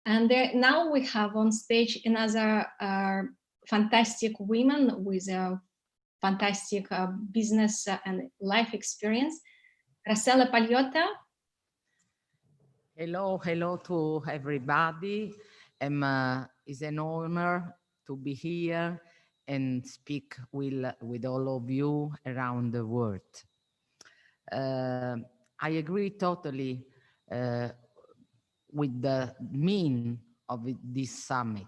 And now we have on stage another fantastic women with a fantastic business and life experience, Rossella Paliotto. Hello to everybody. It's an honor to be here and speak with all of you around the world. I agree totally with the mean of this summit.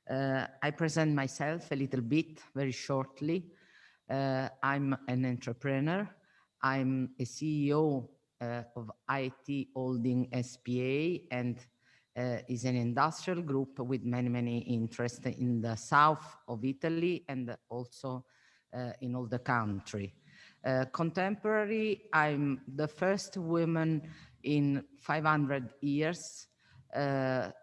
I present myself a little bit, very shortly. I'm an entrepreneur. I'm a CEO of IT Holding SPA, and is an industrial group with many interests in the south of Italy and also in all the country. Contemporary, I'm the first woman in 500 years to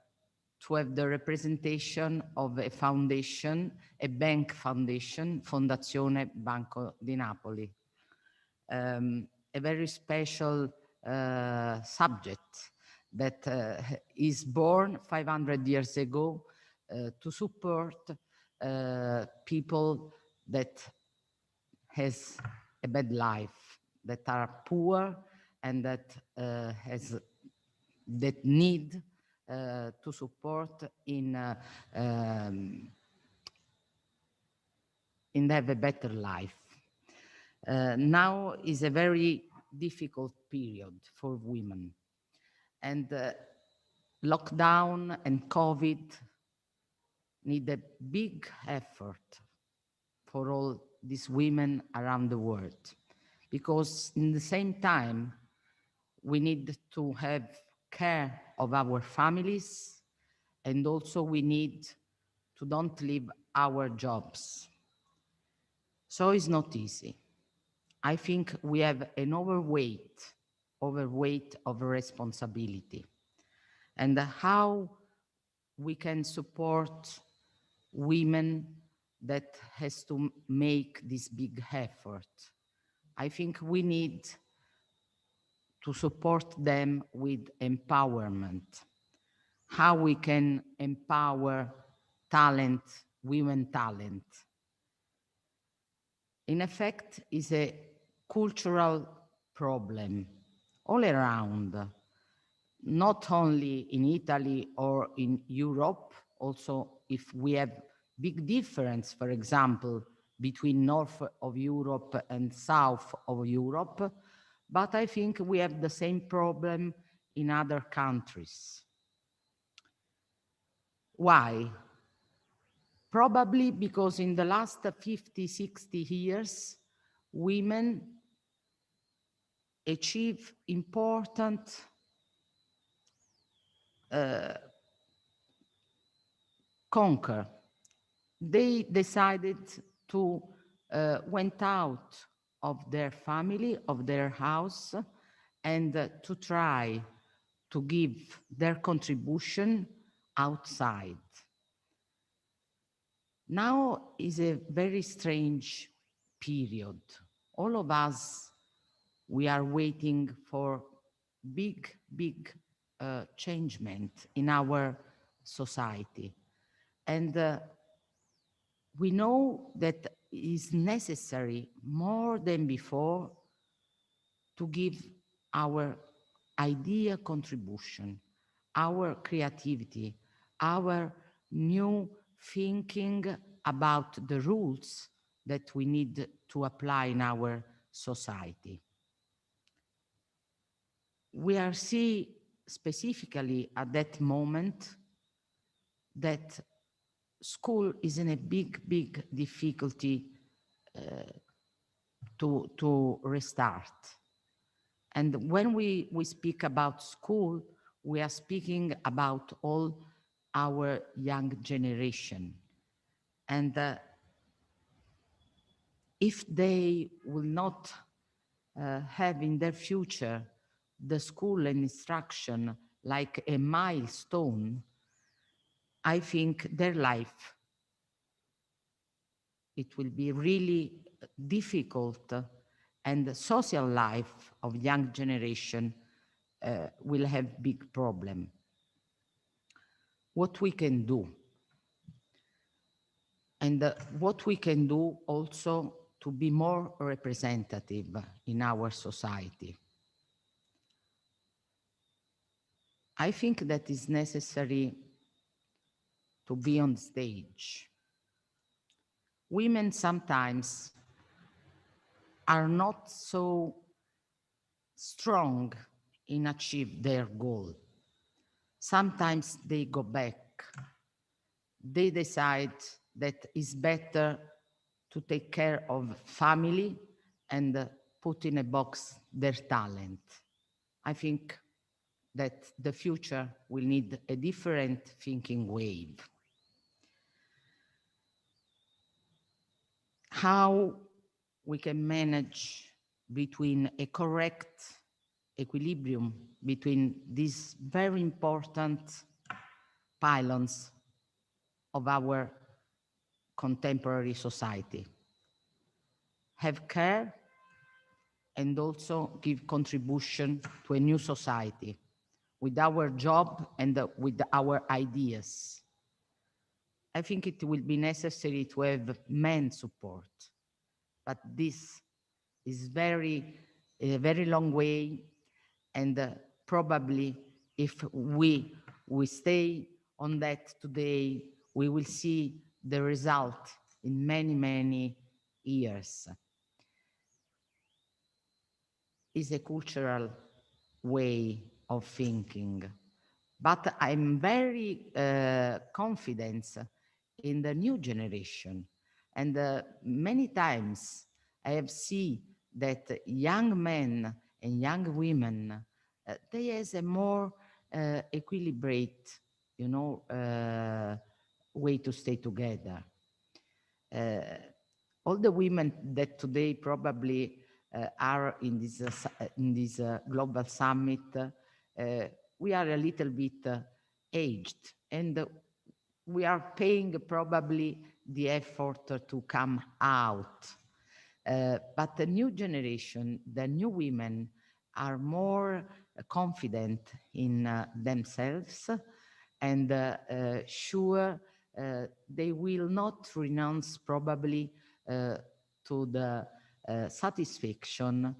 have the representation of a foundation, a bank foundation, Fondazione Banco di Napoli. A very special subject that is born 500 years ago to support people that has a bad life, that are poor and that that need to support in have a better life. Now is a very difficult period for women, and lockdown and COVID need a big effort for all these women around the world, because in the same time we need to have care of our families, and also we need to don't leave our jobs. So it's not easy. I think we have an overweight of responsibility, and how we can support women that has to make this big effort. I think we need to support them with empowerment. How we can empower talent, women talent. In effect, is a cultural problem all around, not only in Italy or in Europe. Also, if we have big difference, for example, between north of Europe and south of Europe, but I think we have the same problem in other countries. Why? Probably because in the last 50, 60 years, women achieve important conquer. They decided to went out of their family, of their house, and to try to give their contribution outside. Now is a very strange period. All of us, we are waiting for big changement in our society. And we know that it is necessary more than before to give our idea contribution, our creativity, our new thinking about the rules that we need to apply in our society. We are seeing specifically at that moment that school is in a big difficulty to restart. And when we speak about school, we are speaking about all our young generation. And if they will not have in their future the school and instruction like a milestone, I think their life, it will be really difficult, and the social life of young generation will have big problem. what we can do, and what we can do also to be more representative in our society. I think that is necessary to be on stage. Women sometimes are not so strong in achieve their goal. Sometimes they go back. They decide that it's better to take care of family and put in a box their talent. I think that the future will need a different thinking wave. How we can manage between a correct equilibrium between these very important pylons of our contemporary society. Have care and also give contribution to a new society with our job and with our ideas. I think it will be necessary to have men support, but this is a very long way, and probably if we stay on that today, we will see the result in many, many years. It's a cultural way of thinking. But I'm very confident in the new generation. And many times I have seen that young men and young women, they has a more equilibrate, way to stay together. All the women that today probably are in this global summit, we are a little bit aged, and we are paying probably the effort to come out. But the new generation, the new women, are more confident in themselves, and sure they will not renounce probably to the satisfaction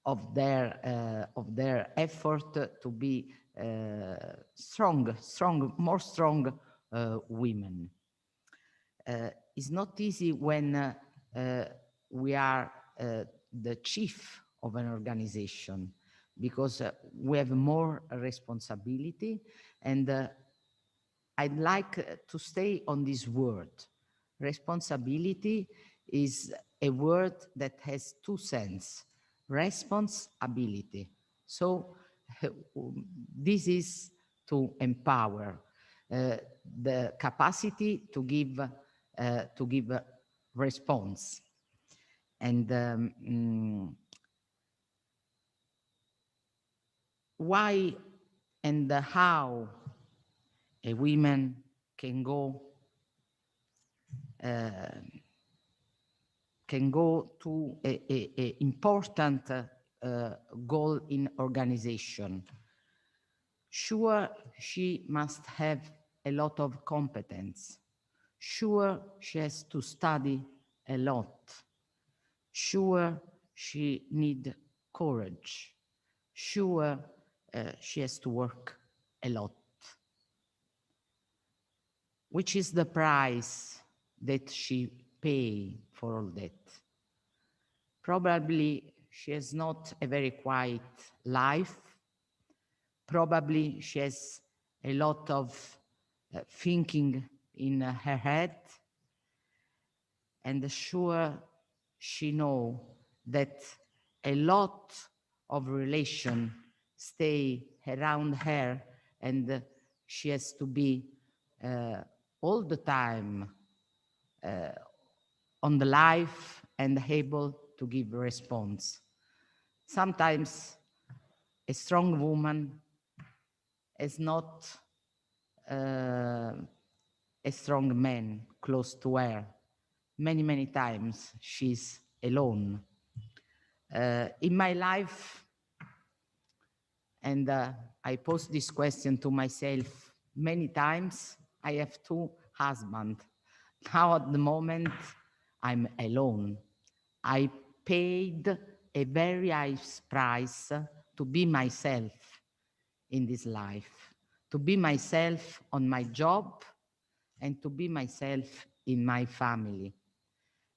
of their effort to be more strong women. It's not easy when we are the chief of an organization, because we have more responsibility, and I'd like to stay on this word. Responsibility is a word that has two senses: responsibility. So this is to empower the capacity to give response. And why and how a woman can go to a important goal in organization. Sure, she must have a lot of competence. Sure, she has to study a lot. Sure, she need courage. Sure, she has to work a lot. Which is the price that she pay for all that? Probably she has not a very quiet life. Probably she has a lot of thinking in her head. And sure, she know that a lot of relation stay around her, and she has to be all the time on the life and able to give a response. Sometimes a strong woman is not a strong man close to her. Many, many times she's alone. In my life, And I posed this question to myself many times. I have two husbands. Now at the moment, I'm alone. I paid a very high price to be myself in this life, to be myself on my job and to be myself in my family.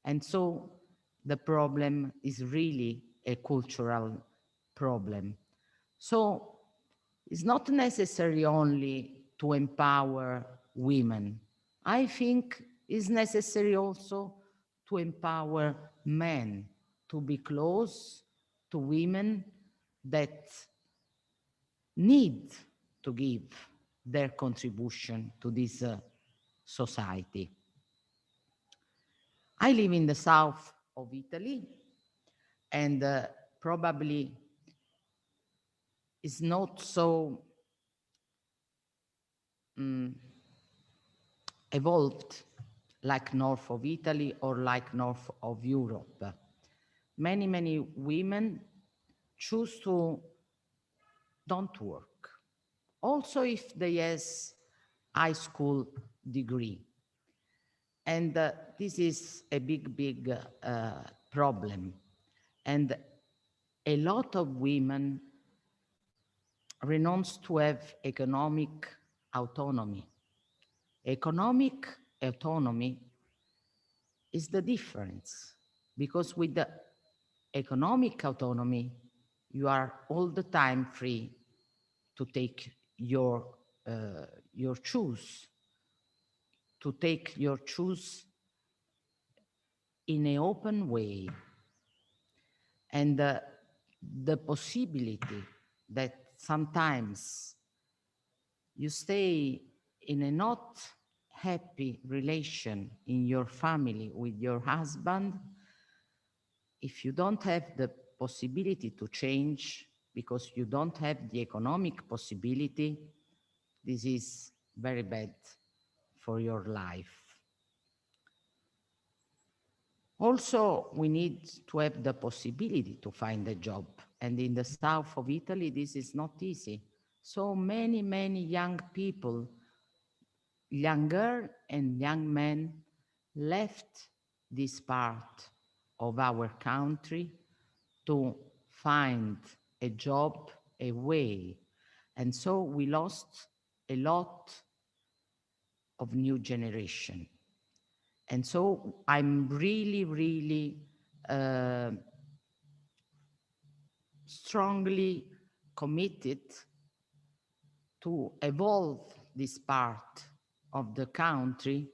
And so the problem is really a cultural problem. So it's not necessary only to empower women. I think it's necessary also to empower men to be close to women that need to give their contribution to this society. I live in the south of Italy, and probably it's not so evolved like north of Italy or like north of Europe. Many women choose to don't work, also if they has high school degree. And this is a big problem. And a lot of women renounce to have economic autonomy. Economic autonomy is the difference, because with the economic autonomy, you are all the time free to take your choose, to take your choose in an open way. And the possibility that sometimes you stay in a not happy relation in your family with your husband, if you don't have the possibility to change because you don't have the economic possibility, this is very bad for your life. Also, we need to have the possibility to find a job. And in the south of Italy, this is not easy. So many young people, younger and young men, left this part of our country to find a job, a way. And so we lost a lot of new generation. And so I'm really strongly committed to evolve this part of the country,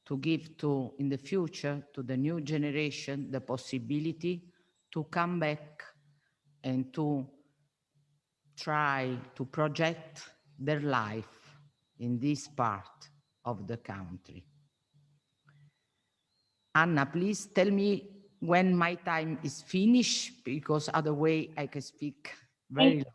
to give to, in the future, to the new generation, the possibility to come back and to try to project their life in this part of the country. Anna, please tell me when my time is finished, because otherwise I can speak very long.